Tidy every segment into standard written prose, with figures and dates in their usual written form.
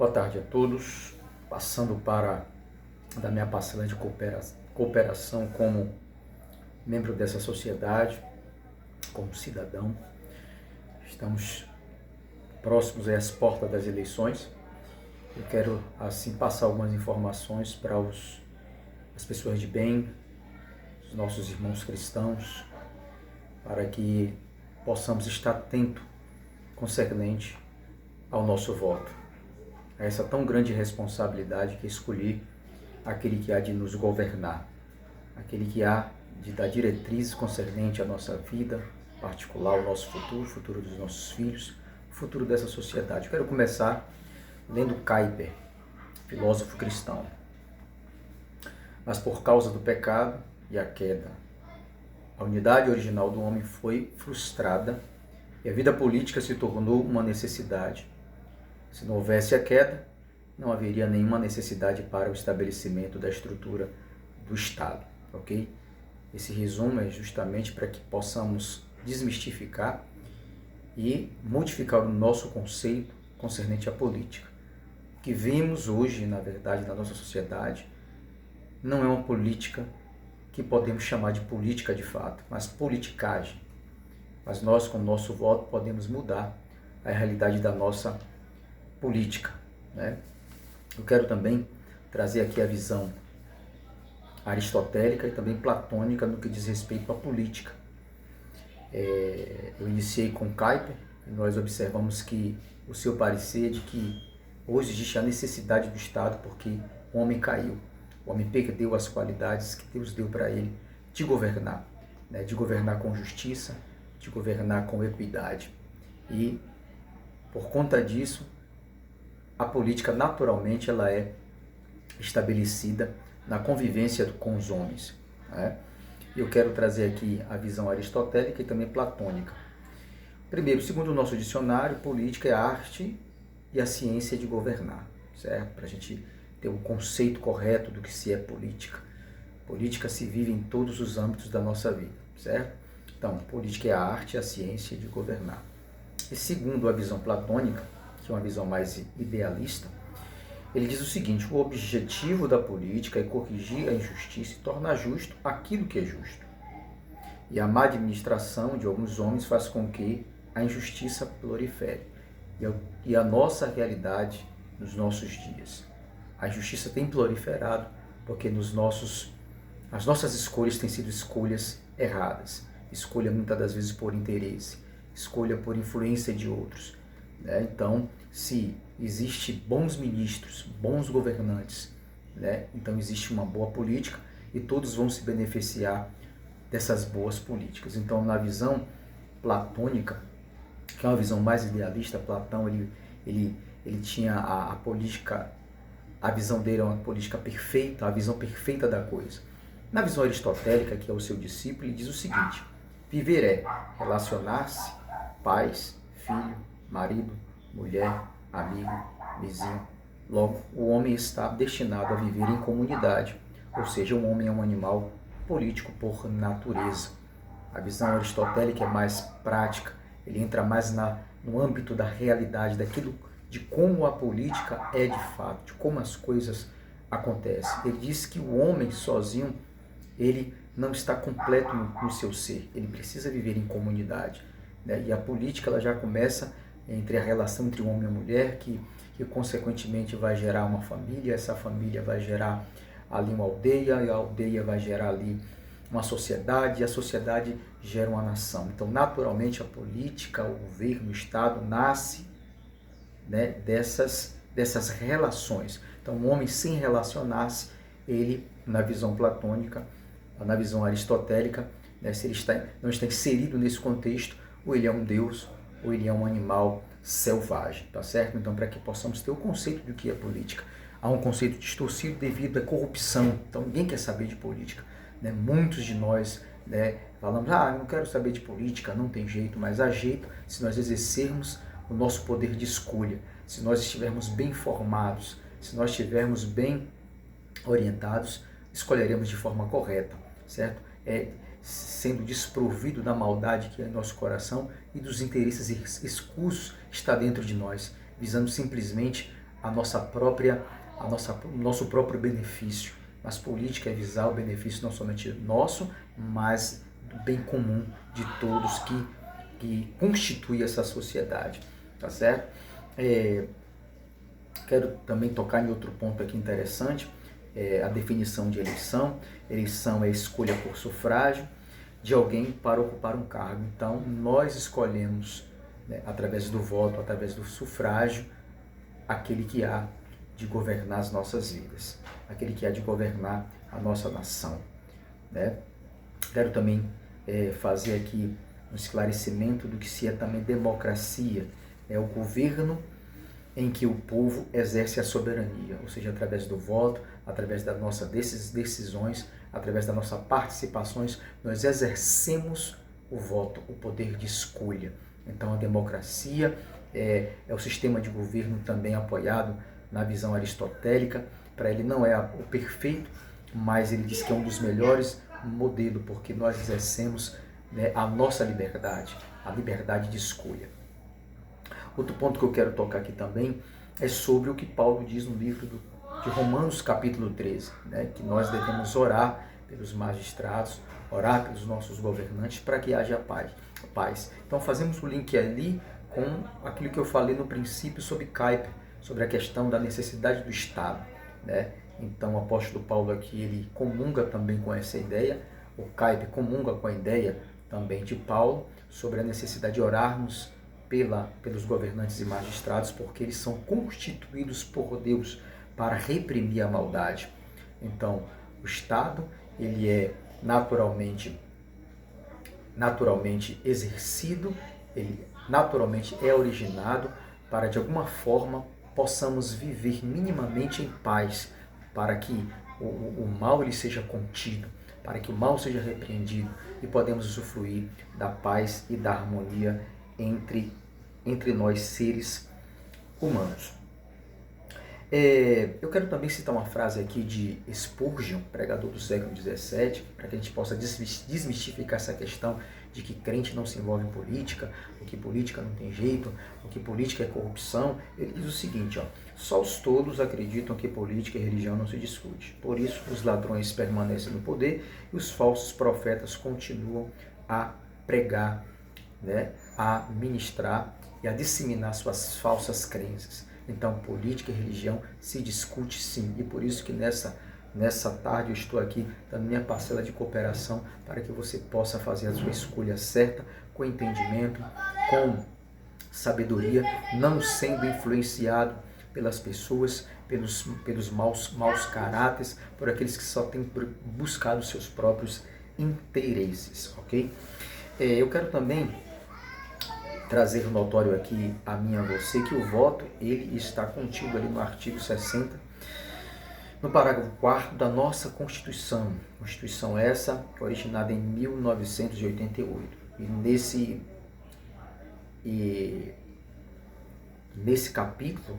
Boa tarde a todos. Passando para da minha parcela de cooperação como membro dessa sociedade, como cidadão. Estamos próximos às portas das eleições. Eu quero, assim, passar algumas informações para as pessoas de bem, os nossos irmãos cristãos, para que possamos estar atentos concernente ao nosso voto. A essa tão grande responsabilidade que é escolher aquele que há de nos governar, aquele que há de dar diretrizes concernente à nossa vida particular, o nosso futuro, o futuro dos nossos filhos, o futuro dessa sociedade. Eu quero começar lendo Kuyper, filósofo cristão. Mas por causa do pecado e a queda, a unidade original do homem foi frustrada e a vida política se tornou uma necessidade. Se não houvesse a queda, não haveria nenhuma necessidade para o estabelecimento da estrutura do Estado, ok? Esse resumo é justamente para que possamos desmistificar e modificar o nosso conceito concernente à política. O que vemos hoje, na verdade, na nossa sociedade, não é uma política que podemos chamar de política de fato, mas politicagem. Mas nós, com o nosso voto, podemos mudar a realidade da nossa política, né? Eu quero também trazer aqui a visão aristotélica e também platônica no que diz respeito à política. Eu iniciei com Kuyper e nós observamos que o seu parecer de que hoje existe a necessidade do Estado porque o homem caiu, o homem perdeu as qualidades que Deus deu para ele de governar, né? De governar com justiça, de governar com equidade. E por conta disso, a política naturalmente ela é estabelecida na convivência com os homens, né? Eu quero trazer aqui a visão aristotélica e também platônica. Primeiro, segundo o nosso dicionário, política é a arte e a ciência de governar, certo? Para a gente ter um conceito correto do que se é política. Política se vive em todos os âmbitos da nossa vida, certo? Então, política é a arte e a ciência de governar. E segundo a visão platônica, que é uma visão mais idealista, ele diz o seguinte: o objetivo da política é corrigir a injustiça e tornar justo aquilo que é justo. E a má administração de alguns homens faz com que a injustiça prolifere. E a nossa realidade nos nossos dias. A injustiça tem proliferado porque as nossas escolhas têm sido escolhas erradas. Escolha muitas das vezes por interesse, escolha por influência de outros. Então, se existe bons ministros, bons governantes, né? Então existe uma boa política e todos vão se beneficiar dessas boas políticas. Então, na visão platônica, que é uma visão mais idealista, Platão ele tinha a política, a visão dele é uma política perfeita, a visão perfeita da coisa. Na visão aristotélica, que é o seu discípulo, ele diz o seguinte: viver é relacionar-se, pais, filho, marido, mulher, amigo, vizinho. Logo, o homem está destinado a viver em comunidade, ou seja, o homem é um animal político por natureza. A visão aristotélica é mais prática, ele entra mais no âmbito da realidade, daquilo de como a política é de fato, de como as coisas acontecem. Ele diz que o homem sozinho, ele não está completo no seu ser, ele precisa viver em comunidade, né? E a política ela já começa entre a relação entre o homem e a mulher, que consequentemente vai gerar uma família, essa família vai gerar ali uma aldeia, e a aldeia vai gerar ali uma sociedade, e a sociedade gera uma nação. Então, naturalmente, a política, o governo, o Estado nasce, né, dessas relações. Então, o homem sem relacionar-se, ele, na visão platônica, na visão aristotélica, né, se ele não está inserido nesse contexto, ou ele é um deus, ou ele é um animal selvagem, tá certo? Então, para que possamos ter o conceito do que é política, há um conceito distorcido devido à corrupção. Então, ninguém quer saber de política, né? Muitos de nós, né, falamos: eu não quero saber de política, não tem jeito, mas há jeito se nós exercermos o nosso poder de escolha, se nós estivermos bem informados, se nós estivermos bem orientados, escolheremos de forma correta, certo? Sendo desprovido da maldade que é em nosso coração e dos interesses escusos que está dentro de nós, visando simplesmente o nosso próprio benefício. Mas política é visar o benefício não somente nosso, mas do bem comum de todos que constitui essa sociedade, tá certo? Quero também tocar em outro ponto aqui interessante, a definição de eleição. Eleição é escolha por sufrágio de alguém para ocupar um cargo. Então, nós escolhemos, né, através do voto, através do sufrágio, aquele que há de governar as nossas vidas, aquele que há de governar a nossa nação, né? Quero também fazer aqui um esclarecimento do que se é também democracia. É o governo em que o povo exerce a soberania, ou seja, através do voto, através das nossas decisões, através das nossas participações, nós exercemos o voto, o poder de escolha. Então, a democracia é o sistema de governo também apoiado na visão aristotélica. Para ele não é o perfeito, mas ele diz que é um dos melhores modelos, porque nós exercemos, né, a nossa liberdade, a liberdade de escolha. Outro ponto que eu quero tocar aqui também é sobre o que Paulo diz no livro de Romanos, capítulo 13, né, que nós devemos orar pelos magistrados, orar pelos nossos governantes para que haja paz. Então fazemos o link ali com aquilo que eu falei no princípio sobre Kuyper, sobre a questão da necessidade do Estado, né? Então o apóstolo Paulo aqui, ele comunga também com essa ideia, o Kuyper comunga com a ideia também de Paulo sobre a necessidade de orarmos pelos governantes e magistrados, porque eles são constituídos por Deus para reprimir a maldade. Então, o Estado, ele é naturalmente exercido, ele naturalmente é originado para, de alguma forma, possamos viver minimamente em paz, para que o mal ele seja contido, para que o mal seja repreendido e podemos usufruir da paz e da harmonia entre nós, seres humanos. Eu quero também citar uma frase aqui de Spurgeon, pregador do século XVII, para que a gente possa desmistificar essa questão de que crente não se envolve em política, ou que política não tem jeito, ou que política é corrupção. Ele diz o seguinte, só os tolos acreditam que política e religião não se discute. Por isso, os ladrões permanecem no poder e os falsos profetas continuam a pregar, né, a ministrar e a disseminar suas falsas crenças. Então, política e religião se discute sim, e por isso que nessa tarde eu estou aqui dando minha parcela de cooperação para que você possa fazer a sua escolha certa, com entendimento, com sabedoria, não sendo influenciado pelas pessoas, pelos maus caráteres, por aqueles que só têm buscado seus próprios interesses, ok? Eu quero também trazer notório aqui a mim e a você que o voto, ele está contido ali no artigo 60, no parágrafo 4º da nossa Constituição. Constituição essa originada em 1988. E nesse capítulo,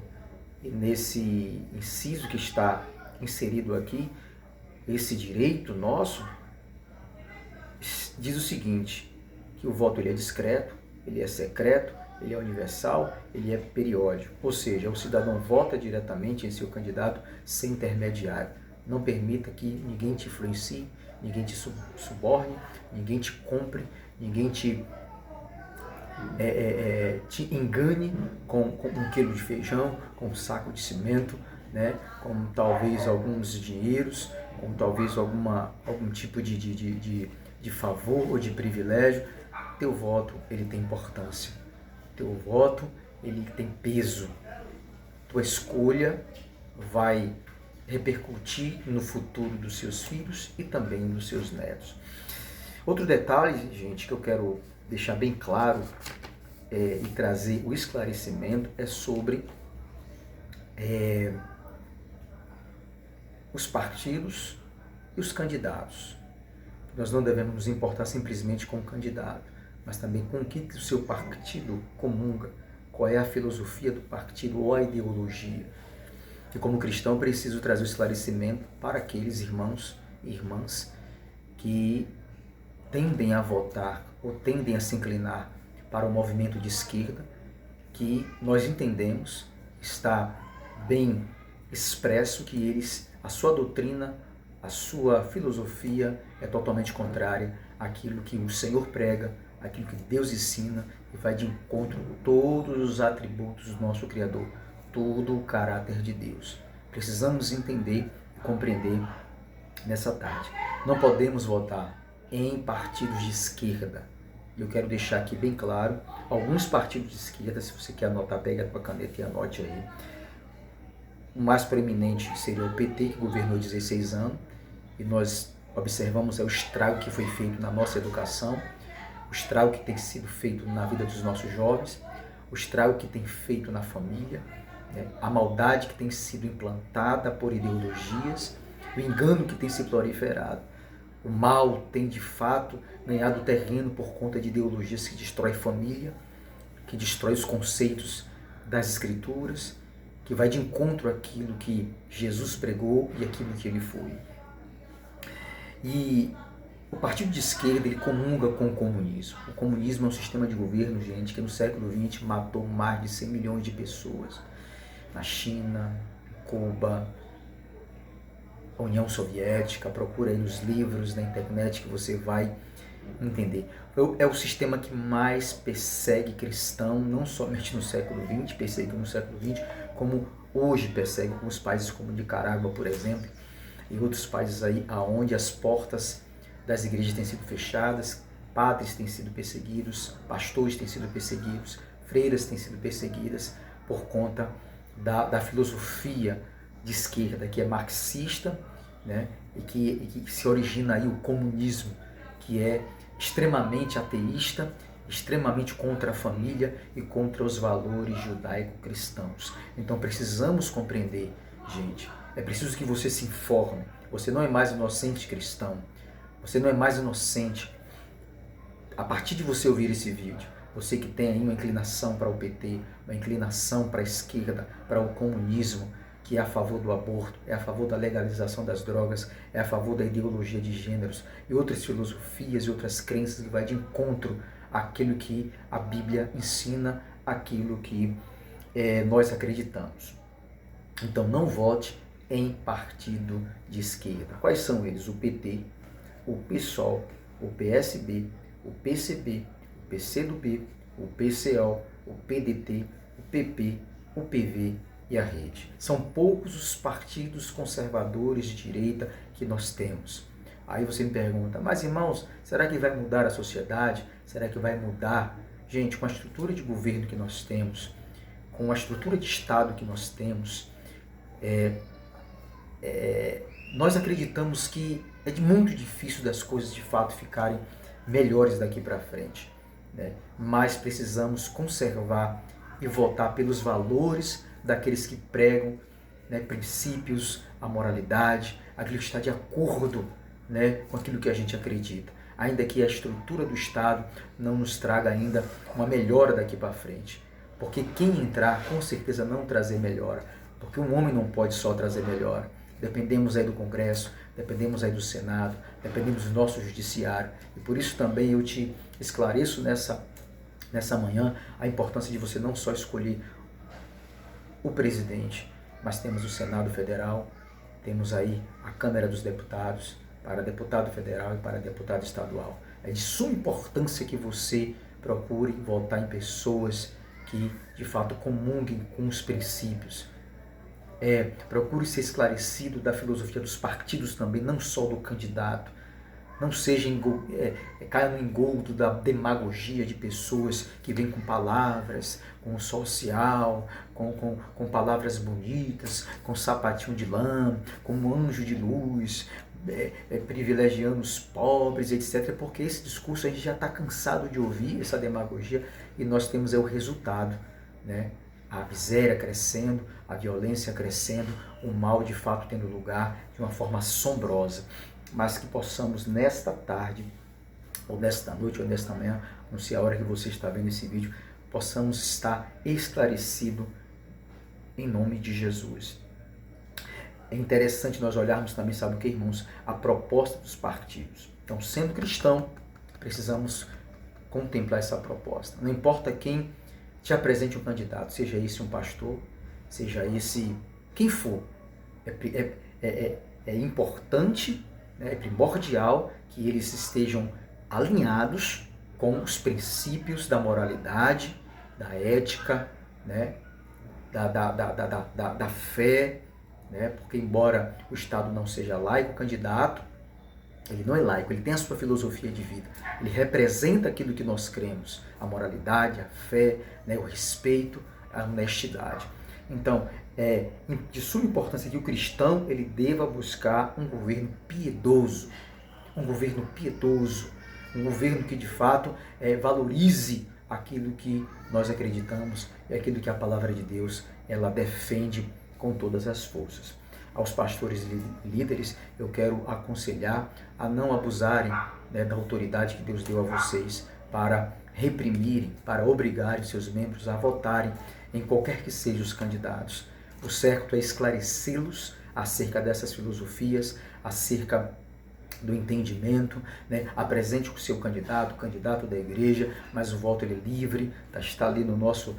e nesse inciso que está inserido aqui, esse direito nosso, diz o seguinte, que o voto ele é discreto, ele é secreto, ele é universal, ele é periódico. Ou seja, o cidadão vota diretamente em seu candidato sem intermediário. Não permita que ninguém te influencie, ninguém te suborne, ninguém te compre, ninguém te engane com um quilo de feijão, com um saco de cimento, né? Com talvez alguns dinheiros, com talvez algum tipo de favor ou de privilégio. Teu voto, ele tem importância. Teu voto, ele tem peso. Tua escolha vai repercutir no futuro dos seus filhos e também dos seus netos. Outro detalhe, gente, que eu quero deixar bem claro e trazer o esclarecimento é sobre os partidos e os candidatos. Nós não devemos nos importar simplesmente com o candidato, mas também com o que o seu partido comunga, qual é a filosofia do partido ou a ideologia. E como cristão, preciso trazer o esclarecimento para aqueles irmãos e irmãs que tendem a votar ou tendem a se inclinar para o movimento de esquerda, que nós entendemos está bem expresso que a sua doutrina, a sua filosofia é totalmente contrária àquilo que o Senhor prega, àquilo que Deus ensina, e vai de encontro a todos os atributos do nosso Criador, todo o caráter de Deus. Precisamos entender e compreender nessa tarde. Não podemos votar em partidos de esquerda. Eu quero deixar aqui bem claro, alguns partidos de esquerda, se você quer anotar, pega a tua caneta e anote aí. O mais proeminente seria o PT, que governou 16 anos, e nós observamos o estrago que foi feito na nossa educação, o estrago que tem sido feito na vida dos nossos jovens, o estrago que tem feito na família, né? A maldade que tem sido implantada por ideologias, o engano que tem se proliferado. O mal tem de fato ganhado terreno por conta de ideologias que destroem família, que destrói os conceitos das Escrituras, que vai de encontro àquilo que Jesus pregou e aquilo que ele foi. E o partido de esquerda, ele comunga com o comunismo. O comunismo é um sistema de governo, gente, que no século XX matou mais de 100 milhões de pessoas. Na China, Cuba, a União Soviética, procura aí nos livros, na internet, que você vai entender. É o sistema que mais persegue cristão, não somente no século XX, perseguiu no século XX, como hoje persegue alguns países como Nicarágua, por exemplo, e outros países aí onde as portas das igrejas têm sido fechadas, padres têm sido perseguidos, pastores têm sido perseguidos, freiras têm sido perseguidas por conta da filosofia de esquerda, que é marxista, né? e que se origina aí o comunismo, que é extremamente ateísta, extremamente contra a família e contra os valores judaico-cristãos. Então precisamos compreender, gente, é preciso que você se informe. Você não é mais inocente cristão, você não é mais inocente. A partir de você ouvir esse vídeo, você que tem aí uma inclinação para o PT, uma inclinação para a esquerda, para o comunismo, que é a favor do aborto, é a favor da legalização das drogas, é a favor da ideologia de gêneros e outras filosofias e outras crenças que vai de encontro àquilo que a Bíblia ensina, aquilo que nós acreditamos. Então não vote em partido de esquerda. Quais são eles? O PT, o PSOL, o PSB, o PCB, o PCdoB, o PCO, o PDT, o PP, o PV e a Rede. São poucos os partidos conservadores de direita que nós temos. Aí você me pergunta, mas irmãos, será que vai mudar a sociedade? Será que vai mudar? Gente, com a estrutura de governo que nós temos, com a estrutura de Estado que nós temos, nós acreditamos que é muito difícil das coisas de fato ficarem melhores daqui para frente, né? Mas precisamos conservar e votar pelos valores daqueles que pregam, né, princípios, a moralidade, aquilo que está de acordo, né, com aquilo que a gente acredita. Ainda que a estrutura do Estado não nos traga ainda uma melhora daqui para frente. Porque quem entrar, com certeza não trazer melhora. Porque um homem não pode só trazer melhora. Dependemos aí do Congresso, dependemos aí do Senado, dependemos do nosso judiciário. E por isso também eu te esclareço nessa manhã a importância de você não só escolher o presidente, mas temos o Senado Federal, temos aí a Câmara dos Deputados, para deputado federal e para deputado estadual. É de suma importância que você procure votar em pessoas que de fato comunguem com os princípios. Procure ser esclarecido da filosofia dos partidos também, não só do candidato. Não seja caia no engodo da demagogia de pessoas que vêm com palavras, com social, com palavras bonitas, com sapatinho de lã, com um anjo de luz, privilegiando os pobres, etc. Porque esse discurso a gente já está cansado de ouvir, essa demagogia, e nós temos o resultado, né? A miséria crescendo, a violência crescendo, o mal de fato tendo lugar de uma forma assombrosa. Mas que possamos nesta tarde, ou nesta noite, ou nesta manhã, não sei a hora que você está vendo esse vídeo, possamos estar esclarecidos em nome de Jesus. É interessante nós olharmos também, sabe o que, irmãos? A proposta dos partidos. Então, sendo cristão, precisamos contemplar essa proposta. Não importa quem te apresente um candidato, seja esse um pastor, seja esse quem for. É importante, né, é primordial que eles estejam alinhados com os princípios da moralidade, da ética, né, da fé, né, porque embora o Estado não seja laico, o candidato, ele não é laico, ele tem a sua filosofia de vida, ele representa aquilo que nós cremos, a moralidade, a fé, né, o respeito, a honestidade. Então, é de suma importância que o cristão ele deva buscar um governo piedoso, um governo que de fato valorize aquilo que nós acreditamos e aquilo que a palavra de Deus ela defende com todas as forças. Aos pastores e líderes, eu quero aconselhar a não abusarem, né, da autoridade que Deus deu a vocês para reprimirem, para obrigarem seus membros a votarem em qualquer que sejam os candidatos. O certo é esclarecê-los acerca dessas filosofias, acerca do entendimento, né? Apresente o seu candidato, o candidato da igreja, mas o voto ele é livre, está ali no nosso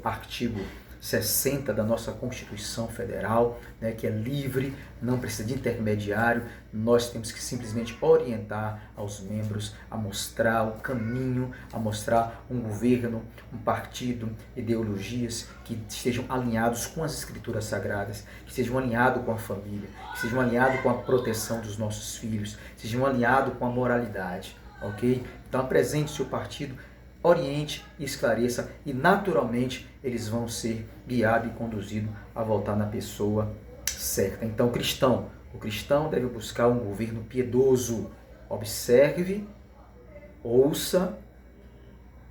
artigo 60 da nossa Constituição Federal, né, que é livre, não precisa de intermediário, nós temos que simplesmente orientar aos membros a mostrar o caminho, a mostrar um governo, um partido, ideologias que estejam alinhados com as Escrituras Sagradas, que estejam alinhados com a família, que estejam alinhados com a proteção dos nossos filhos, que estejam alinhados com a moralidade, ok? Então apresente o seu partido, oriente e esclareça e naturalmente eles vão ser guiados e conduzidos a voltar na pessoa certa. Então o cristão deve buscar um governo piedoso, observe, ouça,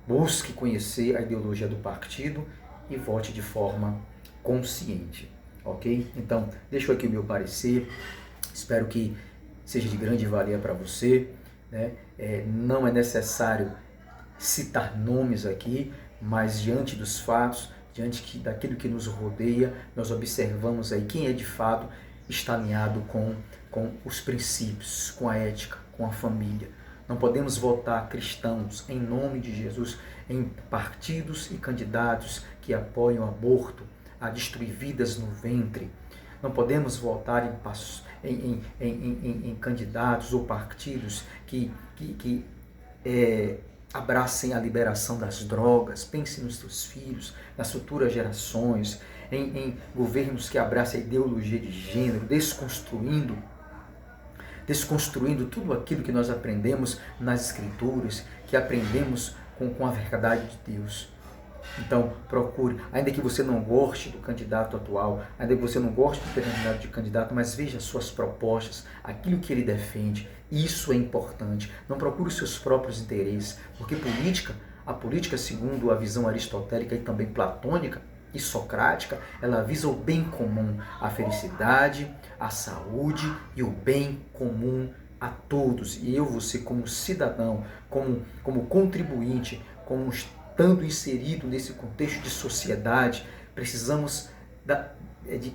busque conhecer a ideologia do partido e vote de forma consciente, ok? Então deixo aqui o meu parecer, espero que seja de grande valia para você, né? Não é necessário citar nomes aqui, mas diante dos fatos, diante daquilo que nos rodeia, nós observamos aí quem é de fato está alinhado com os princípios, com a ética, com a família. Não podemos votar cristãos em nome de Jesus em partidos e candidatos que apoiam o aborto, a destruir vidas no ventre. Não podemos votar em candidatos ou partidos que abracem a liberação das drogas, pense nos seus filhos, nas futuras gerações, em governos que abracem a ideologia de gênero, desconstruindo tudo aquilo que nós aprendemos nas Escrituras, que aprendemos com a verdade de Deus. Então, procure, ainda que você não goste do candidato atual, ainda que você não goste do determinado candidato, mas veja as suas propostas, aquilo que ele defende. Isso é importante. Não procure os seus próprios interesses, porque a política, segundo a visão aristotélica e também platônica e socrática, ela visa o bem comum, a felicidade, a saúde e o bem comum a todos. E eu, você como cidadão, como contribuinte, como estando inserido nesse contexto de sociedade, precisamos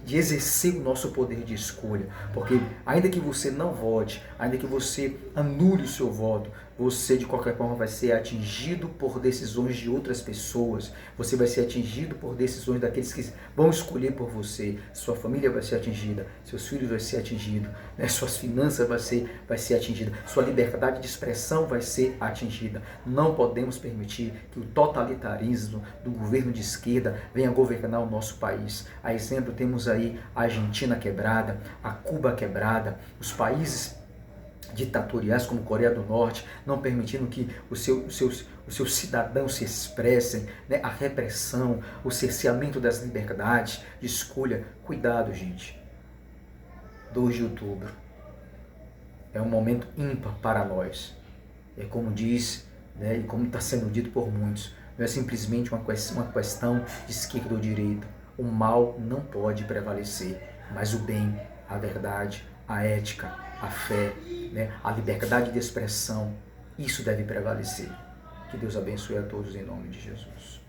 de exercer o nosso poder de escolha, porque ainda que você não vote, ainda que você anule o seu voto, você de qualquer forma vai ser atingido por decisões de outras pessoas, você vai ser atingido por decisões daqueles que vão escolher por você, sua família vai ser atingida, seus filhos vão ser atingidos, né? Suas finanças vai ser atingida, sua liberdade de expressão vai ser atingida. Não podemos permitir que o totalitarismo do governo de esquerda venha governar o nosso país. A exemplo, temos aí a Argentina quebrada, a Cuba quebrada, os países ditatoriais como Coreia do Norte, não permitindo que os seus cidadãos se expressem, né? A repressão, o cerceamento das liberdades de escolha. Cuidado, gente. 2 de outubro é um momento ímpar para nós. É como diz, né, e como está sendo dito por muitos, não é simplesmente uma questão de esquerda ou direita. O mal não pode prevalecer, mas o bem, a verdade, a ética, a fé, né, a liberdade de expressão, isso deve prevalecer. Que Deus abençoe a todos em nome de Jesus.